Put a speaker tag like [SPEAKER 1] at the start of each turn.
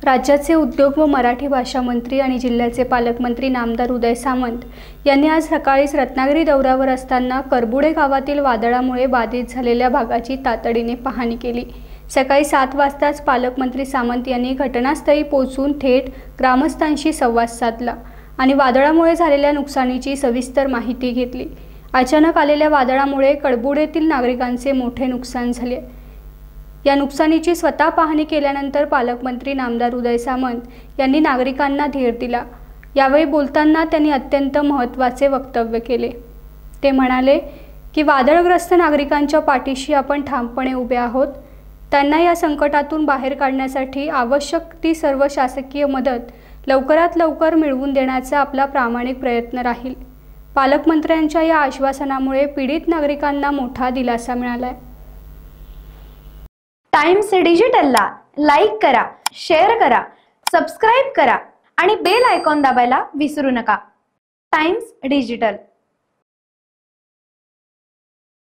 [SPEAKER 1] राज्याचे उद्योग व मराठी भाषा मंत्री आणि जिल्ह्याचे पालकमंत्री नामदार उदय सामंत यांनी आज सकाळीच रत्नागिरी दौऱ्यावर असताना करबुडे गावातील वादळामुळे बाधित झालेल्या भागाची तातडीने पाहणी केली। सकाळी 7 वाजताच पालकमंत्री सामंत यांनी घटनास्थळी पोहोचून थेट ग्रामस्थांशी संवाद साधला आणि वादळामुळे झालेल्या नुकसानीची सविस्तर माहिती घेतली। अचानक आलेल्या वादळामुळे करबुडेतील नागरिकांचे मोठे नुकसान झाले। या नुकसानीची स्वतः पाहणी केल्यानंतर पालकमंत्री नामदार उदय सामंत यांनी नागरिकांना धीर दिला। यावेळी बोलताना त्यांनी अत्यंत महत्त्वाचे वक्तव्य केले। ते म्हणाले की वादळग्रस्त नागरिकांच्या पाठीशी आपण ठामपणे उभे आहोत। त्यांना या संकटातून बाहेर काढण्यासाठी आवश्यक ती सर्व शासकीय मदत लवकरात लवकर मिळवून देण्याचा आपला प्रामाणिक प्रयत्न राहील। पालकमंत्र्यांच्या या आश्वासनामुळे पीडित नागरिकांना मोठा दिलासा मिळाला आहे।
[SPEAKER 2] टाइम्स डिजिटलला लाईक करा, शेअर करा, सबस्क्राइब करा आणि बेल आयकॉन दाबायला विसरू नका। Times digital.